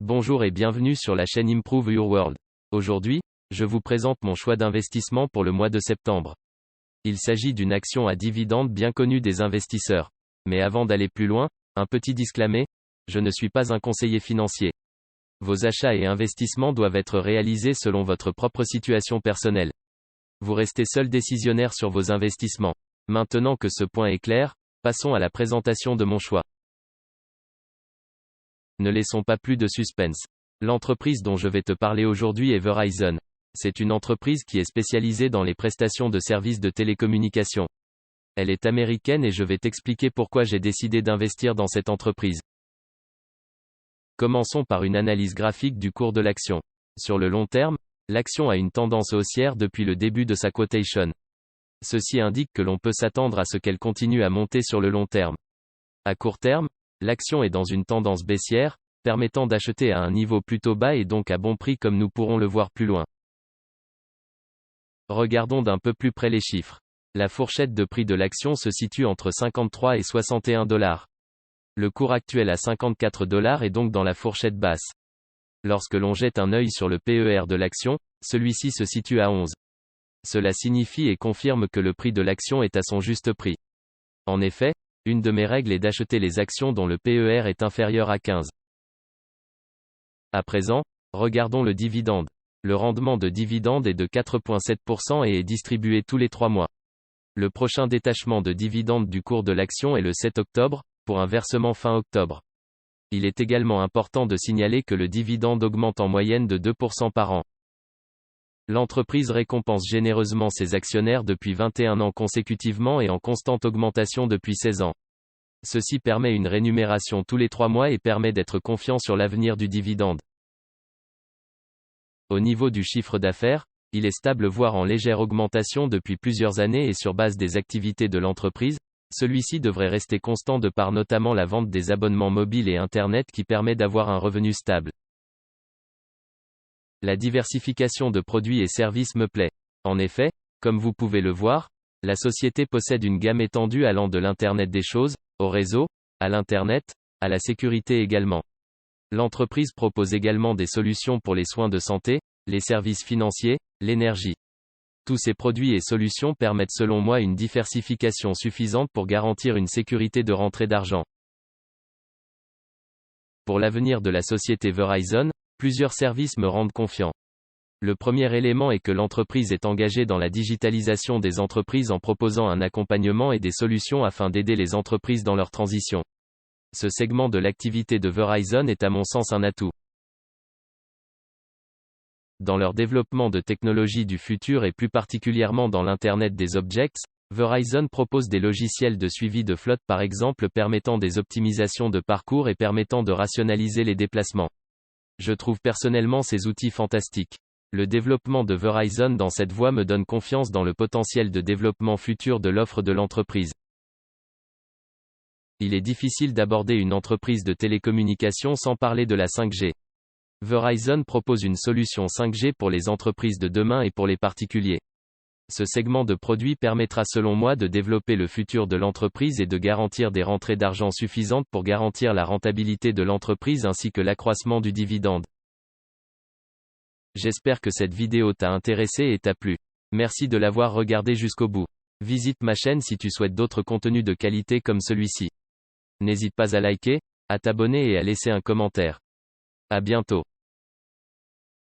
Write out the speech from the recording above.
Bonjour et bienvenue sur la chaîne Improve Your World. Aujourd'hui, je vous présente mon choix d'investissement pour le mois de septembre. Il s'agit d'une action à dividende bien connue des investisseurs. Mais avant d'aller plus loin, un petit disclaimer, je ne suis pas un conseiller financier. Vos achats et investissements doivent être réalisés selon votre propre situation personnelle. Vous restez seul décisionnaire sur vos investissements. Maintenant que ce point est clair, passons à la présentation de mon choix. Ne laissons pas plus de suspense. L'entreprise dont je vais te parler aujourd'hui est Verizon. C'est une entreprise qui est spécialisée dans les prestations de services de télécommunications. Elle est américaine et je vais t'expliquer pourquoi j'ai décidé d'investir dans cette entreprise. Commençons par une analyse graphique du cours de l'action. Sur le long terme, l'action a une tendance haussière depuis le début de sa quotation. Ceci indique que l'on peut s'attendre à ce qu'elle continue à monter sur le long terme. À court terme, l'action est dans une tendance baissière, permettant d'acheter à un niveau plutôt bas et donc à bon prix comme nous pourrons le voir plus loin. Regardons d'un peu plus près les chiffres. La fourchette de prix de l'action se situe entre 53 et 61 $. Le cours actuel à 54 $ est donc dans la fourchette basse. Lorsque l'on jette un œil sur le PER de l'action, celui-ci se situe à 11. Cela signifie et confirme que le prix de l'action est à son juste prix. En effet, une de mes règles est d'acheter les actions dont le PER est inférieur à 15. À présent, regardons le dividende. Le rendement de dividende est de 4,7% et est distribué tous les 3 mois. Le prochain détachement de dividende du cours de l'action est le 7 octobre, pour un versement fin octobre. Il est également important de signaler que le dividende augmente en moyenne de 2% par an. L'entreprise récompense généreusement ses actionnaires depuis 21 ans consécutivement et en constante augmentation depuis 16 ans. Ceci permet une rémunération tous les 3 mois et permet d'être confiant sur l'avenir du dividende. Au niveau du chiffre d'affaires, il est stable voire en légère augmentation depuis plusieurs années et sur base des activités de l'entreprise, celui-ci devrait rester constant de par notamment la vente des abonnements mobiles et Internet qui permet d'avoir un revenu stable. La diversification de produits et services me plaît. En effet, comme vous pouvez le voir, la société possède une gamme étendue allant de l'Internet des choses, au réseau, à l'Internet, à la sécurité également. L'entreprise propose également des solutions pour les soins de santé, les services financiers, l'énergie. Tous ces produits et solutions permettent selon moi une diversification suffisante pour garantir une sécurité de rentrée d'argent. Pour l'avenir de la société Verizon, plusieurs services me rendent confiant. Le premier élément est que l'entreprise est engagée dans la digitalisation des entreprises en proposant un accompagnement et des solutions afin d'aider les entreprises dans leur transition. Ce segment de l'activité de Verizon est à mon sens un atout. Dans leur développement de technologies du futur et plus particulièrement dans l'Internet des Objects, Verizon propose des logiciels de suivi de flotte par exemple permettant des optimisations de parcours et permettant de rationaliser les déplacements. Je trouve personnellement ces outils fantastiques. Le développement de Verizon dans cette voie me donne confiance dans le potentiel de développement futur de l'offre de l'entreprise. Il est difficile d'aborder une entreprise de télécommunications sans parler de la 5G. Verizon propose une solution 5G pour les entreprises de demain et pour les particuliers. Ce segment de produits permettra selon moi de développer le futur de l'entreprise et de garantir des rentrées d'argent suffisantes pour garantir la rentabilité de l'entreprise ainsi que l'accroissement du dividende. J'espère que cette vidéo t'a intéressé et t'a plu. Merci de l'avoir regardé jusqu'au bout. Visite ma chaîne si tu souhaites d'autres contenus de qualité comme celui-ci. N'hésite pas à liker, à t'abonner et à laisser un commentaire. À bientôt.